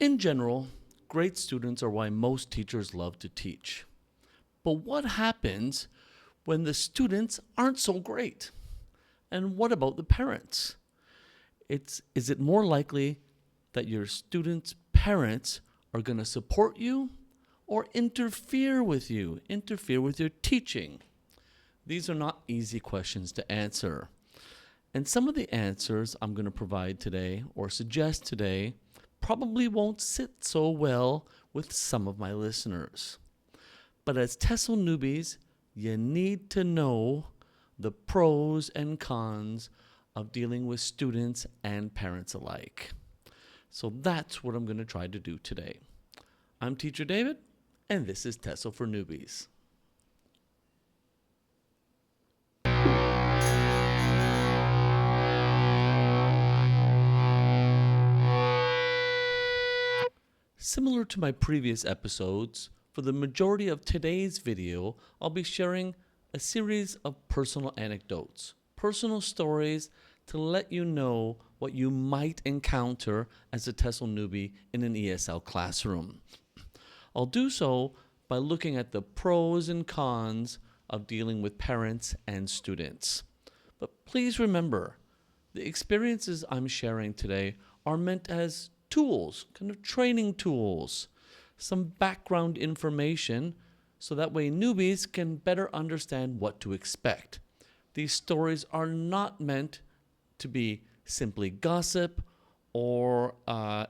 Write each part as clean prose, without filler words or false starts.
In general, great students are why most teachers love to teach. But what happens when the students aren't so great? And what about the parents? Is it more likely that your students' parents are going to support you or interfere with you, interfere with your teaching? These are not easy questions to answer. And some of the answers I'm going to provide today or suggest today probably won't sit so well with some of my listeners. But as TESL newbies, you need to know the pros and cons of dealing with students and parents alike. So that's what I'm going to try to do today. I'm Teacher David, and this is TESL for Newbies. Similar to my previous episodes, for the majority of today's video, I'll be sharing a series of personal anecdotes, personal stories to let you know what you might encounter as a TESL newbie in an ESL classroom. I'll do so by looking at the pros and cons of dealing with parents and students. But please remember, the experiences I'm sharing today are meant as tools, kind of training tools, some background information, so that way newbies can better understand what to expect. These stories are not meant to be simply gossip or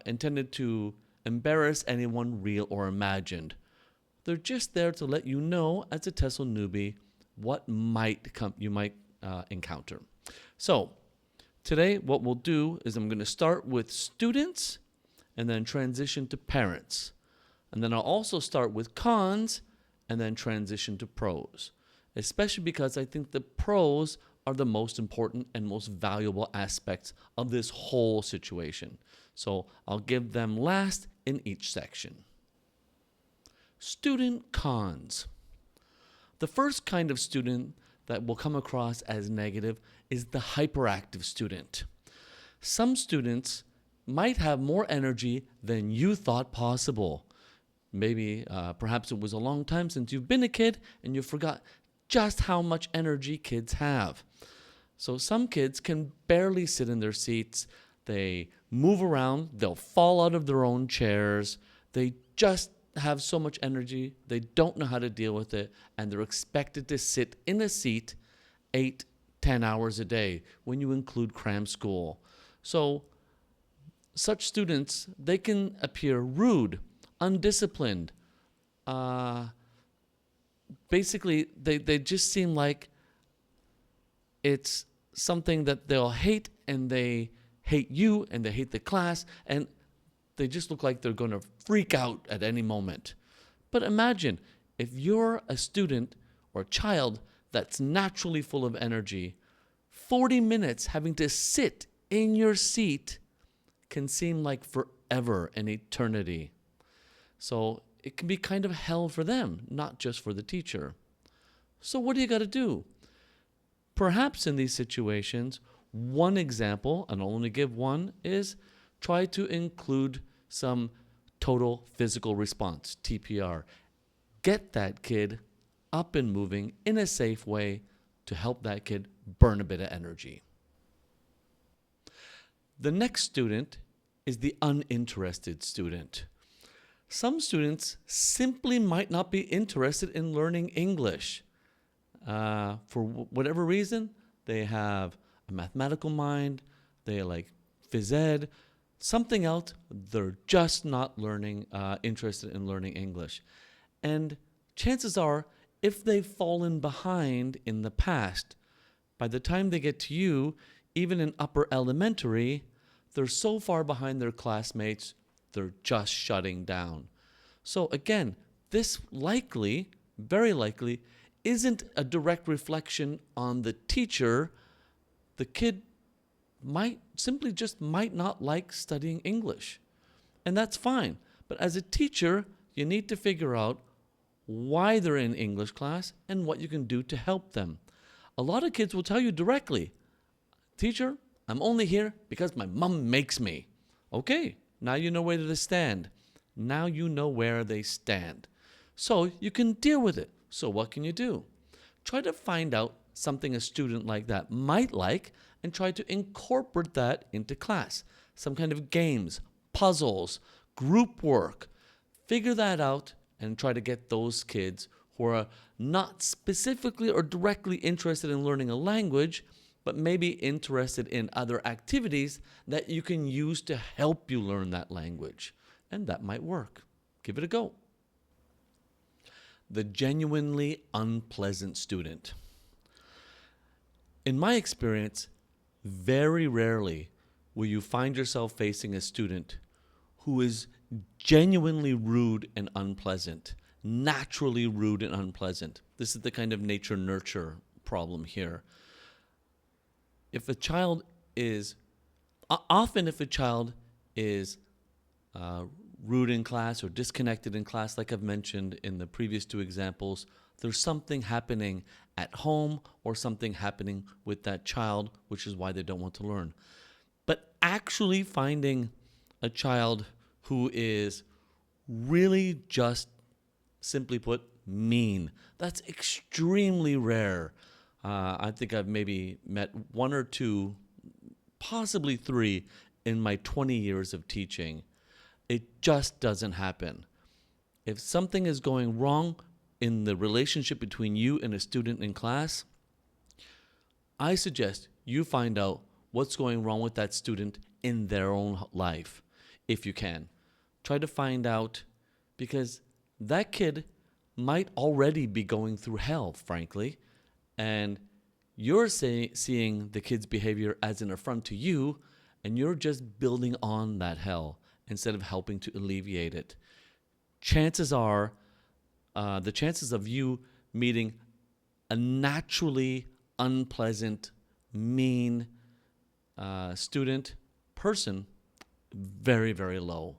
intended to embarrass anyone real or imagined. They're just there to let you know, as a TESL newbie, what you might encounter. So today what we'll do is I'm going to start with students and then transition to parents. And then I'll also start with cons and then transition to pros, especially because I think the pros are the most important and most valuable aspects of this whole situation. So I'll give them last in each section. Student cons. The first kind of student that will come across as negative is the hyperactive student. Some students might have more energy than you thought possible. Maybe perhaps it was a long time since you've been a kid and you forgot just how much energy kids have. So some kids can barely sit in their seats. They move around. They'll fall out of their own chairs. They just have so much energy. They don't know how to deal with it. And they're expected to sit in a seat 8-10 hours a day when you include cram school. So such students, they can appear rude, undisciplined. Basically, they just seem like it's something that they'll hate, and they hate you, and they hate the class, and they just look like they're going to freak out at any moment. But imagine if you're a student or a child that's naturally full of energy, 40 minutes having to sit in your seat can seem like forever, an eternity. So it can be kind of hell for them, not just for the teacher. So what do you got to do? Perhaps in these situations, one example, and I'll only give one, is try to include some total physical response, TPR. Get that kid up and moving in a safe way to help that kid burn a bit of energy. The next student is the uninterested student. Some students simply might not be interested in learning English. For whatever reason, they have a mathematical mind, they like phys ed, something else, they're just not interested in learning English. And chances are, if they've fallen behind in the past, by the time they get to you, even in upper elementary, they're so far behind their classmates, they're just shutting down. So again, this likely, very likely, isn't a direct reflection on the teacher. The kid might not like studying English. And that's fine. But as a teacher, you need to figure out why they're in English class and what you can do to help them. A lot of kids will tell you directly, "Teacher, I'm only here because my mom makes me." Okay, Now you know where to stand. Now you know where they stand. So you can deal with it. So what can you do? Try to find out something a student like that might like and try to incorporate that into class. Some kind of games, puzzles, group work. Figure that out and try to get those kids who are not specifically or directly interested in learning a language, but maybe interested in other activities that you can use to help you learn that language. And that might work. Give it a go. The genuinely unpleasant student. In my experience, very rarely will you find yourself facing a student who is genuinely rude and unpleasant, naturally rude and unpleasant. This is the kind of nature-nurture problem here. If a child is rude in class or disconnected in class, like I've mentioned in the previous two examples, there's something happening at home or something happening with that child, which is why they don't want to learn. But actually finding a child who is really just, simply put, mean, that's extremely rare. I think I've maybe met one or two, possibly three, in my 20 years of teaching. It just doesn't happen. If something is going wrong in the relationship between you and a student in class, I suggest you find out what's going wrong with that student in their own life, if you can. Try to find out, because that kid might already be going through hell, frankly, and you're seeing the kid's behavior as an affront to you, and you're just building on that hell instead of helping to alleviate it. Chances are, the chances of you meeting a naturally unpleasant, mean person, very, very low.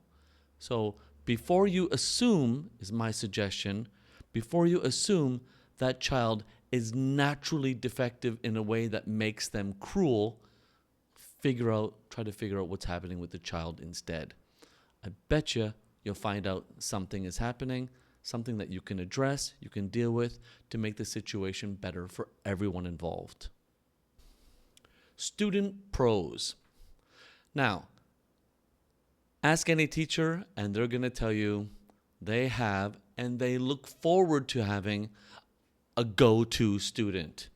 So before you assume, is my suggestion, before you assume that child is naturally defective in a way that makes them cruel, try to figure out what's happening with the child instead. I bet you'll find out something is happening, something that you can address, you can deal with to make the situation better for everyone involved. Student pros. Now, ask any teacher and they're going to tell you they have and they look forward to having a go-to student.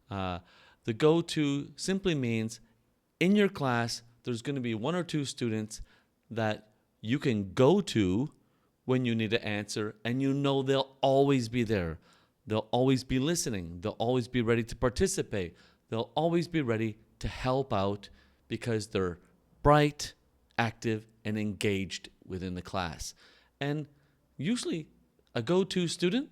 The go-to simply means in your class, there's going to be one or two students that you can go to when you need an answer, and you know they'll always be there. They'll always be listening. They'll always be ready to participate. They'll always be ready to help out because they're bright, active, and engaged within the class. And usually a go-to student,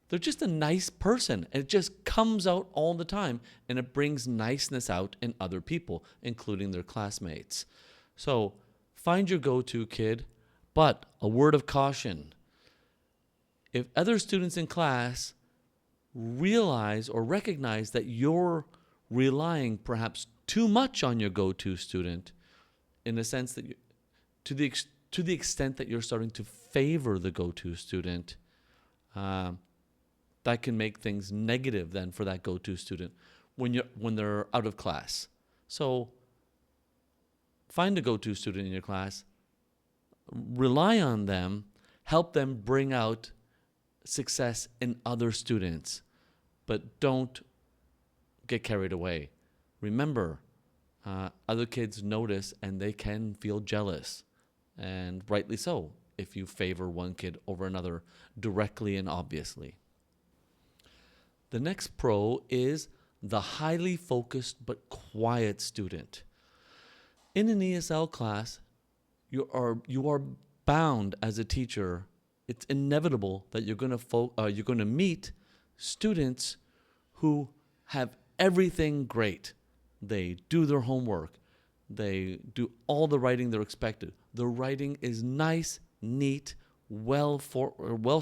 they're just a nice person. And it just comes out all the time, and it brings niceness out in other people, including their classmates. So find your go-to kid, but a word of caution. If other students in class realize or recognize that you're relying perhaps too much on your go-to student, in the sense that to the extent that you're starting to favor the go-to student, that can make things negative then for that go-to student when they're out of class. So find a go-to student in your class, rely on them, help them bring out success in other students, but don't get carried away. Remember, other kids notice and they can feel jealous, and rightly so, if you favor one kid over another directly and obviously. The next pro is the highly focused but quiet student. In an ESL class, you are bound as a teacher. It's inevitable that you're going to meet students who have everything great. They do their homework. They do all the writing they're expected. The writing is nice, neat, well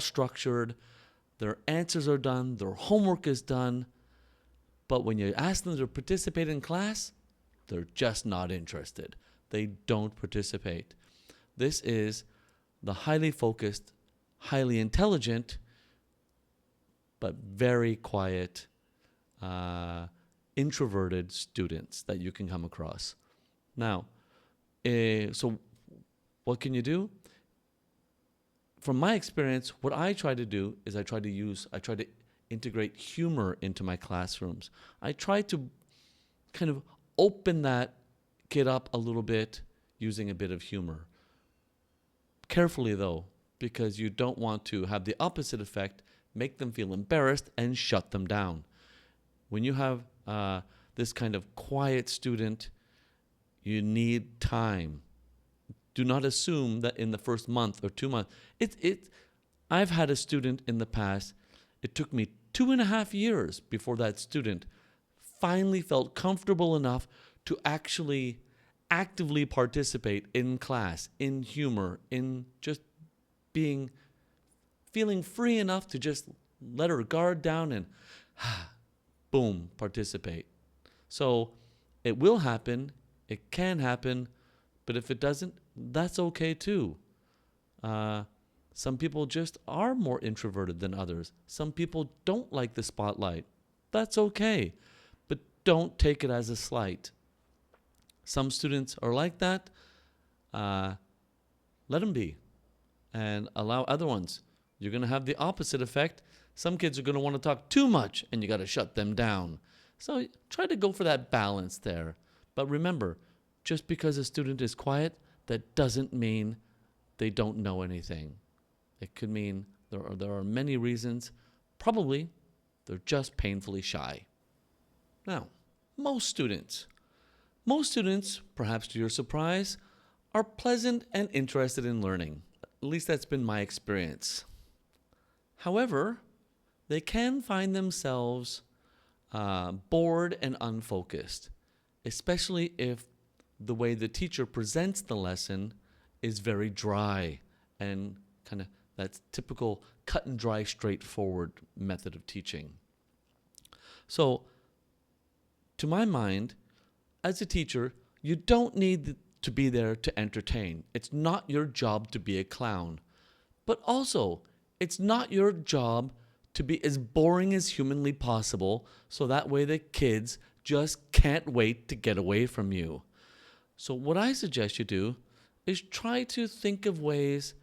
structured. Their answers are done. Their homework is done. But when you ask them to participate in class, they're just not interested. They don't participate. This is the highly focused, highly intelligent, but very quiet, introverted students that you can come across. Now, so what can you do? From my experience, what I try to do is I try to integrate humor into my classrooms. I try to kind of open that kid up a little bit using a bit of humor. Carefully though, because you don't want to have the opposite effect, make them feel embarrassed and shut them down. When you have this kind of quiet student, you need time. Do not assume that in the first month or 2 months. I've had a student in the past, it took me 2.5 years before that student finally felt comfortable enough to actually actively participate in class, in humor, in just feeling free enough to just let her guard down and boom, participate. So it will happen, it can happen, but if it doesn't, that's okay too. Some people just are more introverted than others. Some people don't like the spotlight. That's okay, but don't take it as a slight. Some students are like that. Let them be and allow other ones. You're going to have the opposite effect. Some kids are going to want to talk too much and you got to shut them down. So try to go for that balance there. But remember, just because a student is quiet, that doesn't mean they don't know anything. It could mean there are many reasons. Probably they're just painfully shy. Now, most students, perhaps to your surprise, are pleasant and interested in learning. At least that's been my experience. However, they can find themselves bored and unfocused, especially if the way the teacher presents the lesson is very dry and kind of that typical cut and dry, straightforward method of teaching. So, to my mind, as a teacher, you don't need to be there to entertain. It's not your job to be a clown. But also, it's not your job to be as boring as humanly possible so that way the kids just can't wait to get away from you. So what I suggest you do is try to think of ways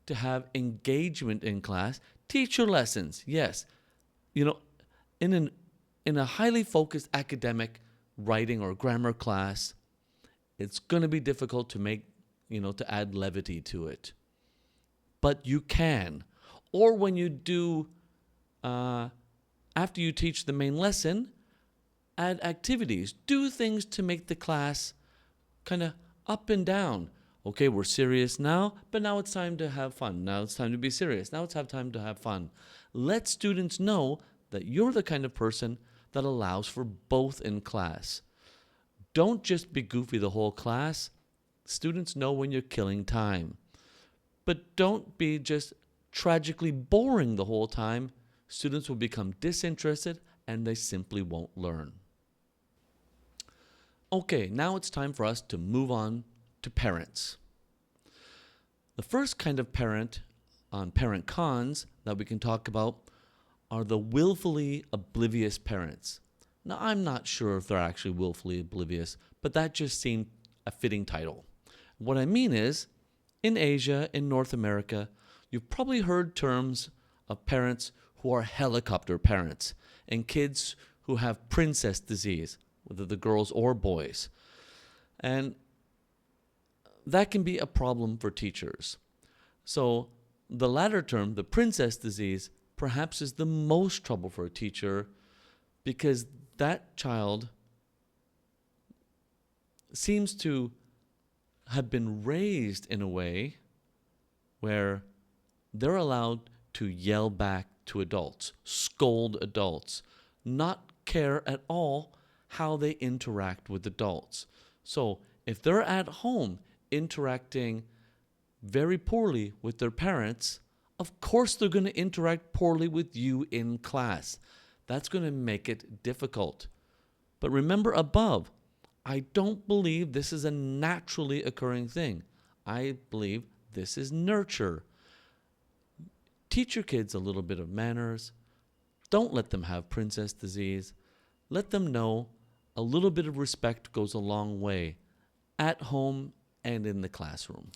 to have engagement in class. Teach your lessons, yes. You know, in a highly focused academic writing or grammar class, it's going to be difficult to to add levity to it. But you can. Or when you do, after you teach the main lesson, add activities. Do things to make the class kind of up and down. Okay, we're serious now, but now it's time to have fun. Now it's time to be serious. Now it's time to have fun. Let students know that you're the kind of person that allows for both in class. Don't just be goofy the whole class. Students know when you're killing time. But don't be just tragically boring the whole time. Students will become disinterested and they simply won't learn. Okay, now it's time for us to move on to parents. The first kind of parent on parent cons that we can talk about are the willfully oblivious parents. Now, I'm not sure if they're actually willfully oblivious, but that just seemed a fitting title. What I mean is, in Asia, in North America, you've probably heard terms of parents who are helicopter parents and kids who have princess disease, whether the girls or boys. And that can be a problem for teachers. So the latter term, the princess disease, perhaps is the most trouble for a teacher because that child seems to have been raised in a way where they're allowed to yell back to adults, scold adults, not care at all how they interact with adults. So if they're at home interacting very poorly with their parents, of course they're going to interact poorly with you in class. That's going to make it difficult. But remember above, I don't believe this is a naturally occurring thing. I believe this is nurture. Teach your kids a little bit of manners. Don't let them have princess disease. Let them know a little bit of respect goes a long way at home and in the classroom.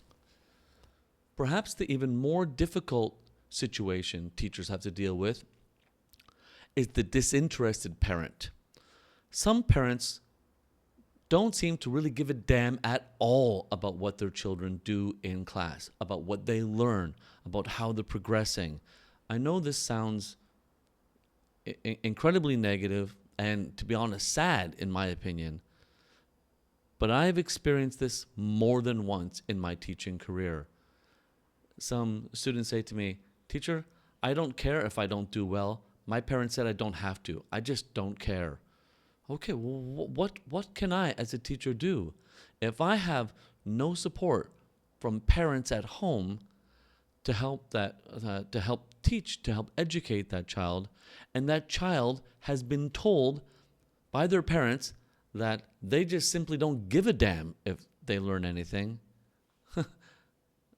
Perhaps the even more difficult situation teachers have to deal with is the disinterested parent. Some parents don't seem to really give a damn at all about what their children do in class, about what they learn, about how they're progressing. I know this sounds incredibly negative and, to be honest, sad in my opinion, but I've experienced this more than once in my teaching career. Some students say to me, "Teacher, I don't care if I don't do well. My parents said I don't have to. I just don't care." Okay, well, what can I as a teacher do? If I have no support from parents at home to help to help teach, to help educate that child, and that child has been told by their parents that they just simply don't give a damn if they learn anything,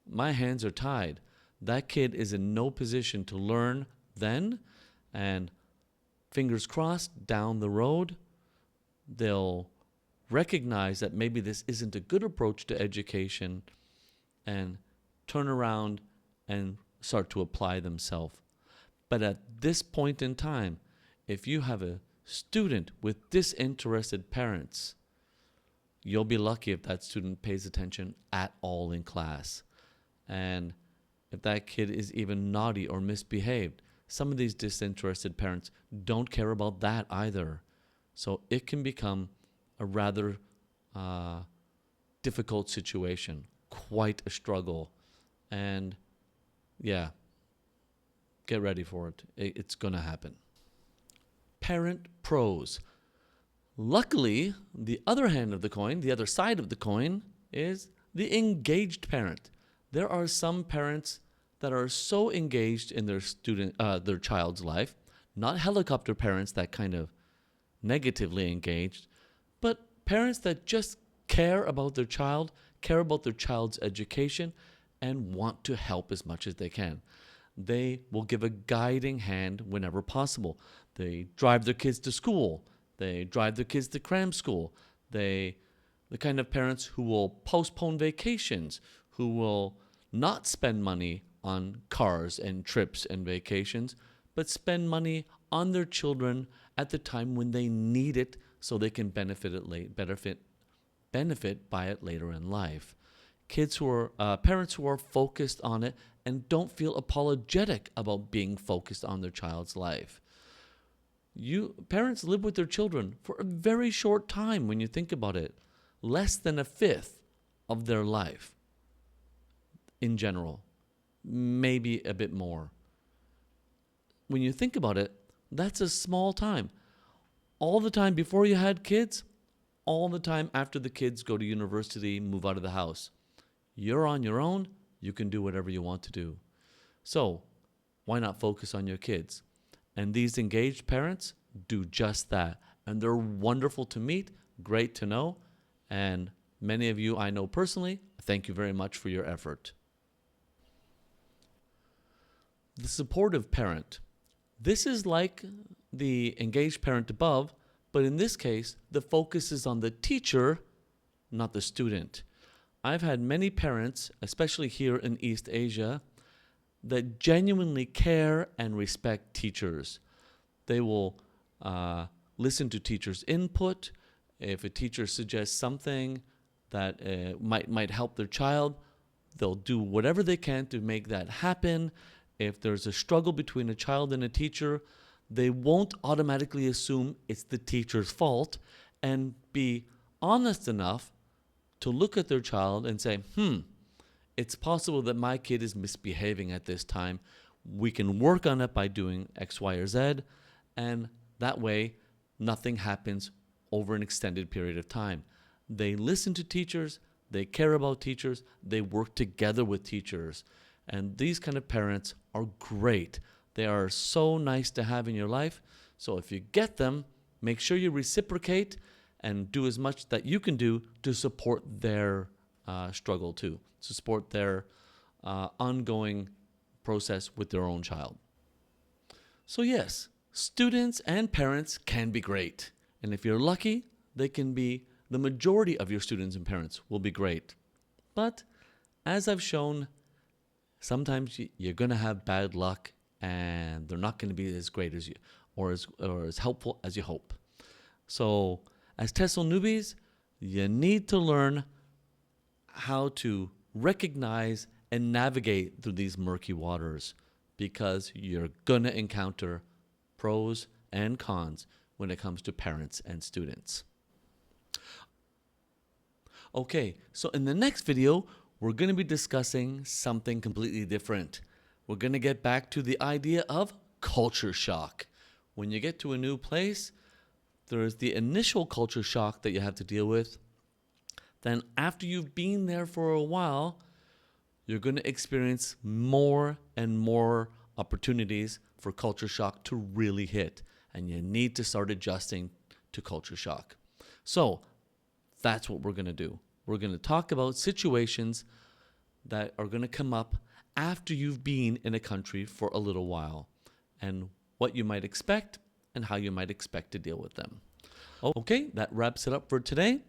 my hands are tied. That kid is in no position to learn then, and fingers crossed, down the road, they'll recognize that maybe this isn't a good approach to education and turn around and start to apply themselves. But at this point in time, if you have a student with disinterested parents, you'll be lucky if that student pays attention at all in class. And if that kid is even naughty or misbehaved, some of these disinterested parents don't care about that either. So it can become a rather difficult situation, quite a struggle. And yeah, get ready for it. It's going to happen. Parent pros. Luckily, the other hand of the coin, the other side of the coin, is the engaged parent. There are some parents that are so engaged in their child's life, not helicopter parents that kind of negatively engaged, but parents that just care about their child, care about their child's education, and want to help as much as they can. They will give a guiding hand whenever possible. They drive their kids to school. They drive their kids to cram school. The kind of parents who will postpone vacations, who will not spend money on cars and trips and vacations, but spend money on their children at the time when they need it so they can benefit by it later in life. Parents who are focused on it and don't feel apologetic about being focused on their child's life. Parents live with their children for a very short time when you think about it, less than a fifth of their life in general, maybe a bit more. When you think about it, that's a small time. All the time before you had kids, all the time after the kids go to university, move out of the house. You're on your own, you can do whatever you want to do. So, why not focus on your kids? And these engaged parents do just that. And they're wonderful to meet, great to know, and many of you I know personally. Thank you very much for your effort. The supportive parent. This is like the engaged parent above, but in this case, the focus is on the teacher, not the student. I've had many parents, especially here in East Asia, that genuinely care and respect teachers. They will listen to teachers' input. If a teacher suggests something that might help their child, they'll do whatever they can to make that happen. If there's a struggle between a child and a teacher, they won't automatically assume it's the teacher's fault and be honest enough to look at their child and say, it's possible that my kid is misbehaving at this time. We can work on it by doing X, Y, or Z, and that way nothing happens over an extended period of time. They listen to teachers, they care about teachers, they work together with teachers. And these kind of parents are great. They are so nice to have in your life. So if you get them, make sure you reciprocate and do as much that you can do to support their struggle too, to support their ongoing process with their own child. So yes, students and parents can be great. And if you're lucky, they can be, the majority of your students and parents will be great. But as I've shown, sometimes you're going to have bad luck and they're not going to be as great as you or as helpful as you hope. So as TESL newbies, you need to learn how to recognize and navigate through these murky waters, because you're going to encounter pros and cons when it comes to parents and students. Okay, so in the next video, we're going to be discussing something completely different. We're going to get back to the idea of culture shock. When you get to a new place, there's the initial culture shock that you have to deal with. Then after you've been there for a while, you're going to experience more and more opportunities for culture shock to really hit. And you need to start adjusting to culture shock. So that's what we're going to do. We're going to talk about situations that are going to come up after you've been in a country for a little while, and what you might expect and how you might expect to deal with them. Okay, that wraps it up for today.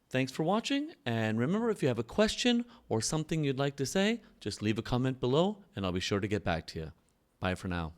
Thanks for watching, and remember, if you have a question or something you'd like to say, just leave a comment below and I'll be sure to get back to you. Bye for now.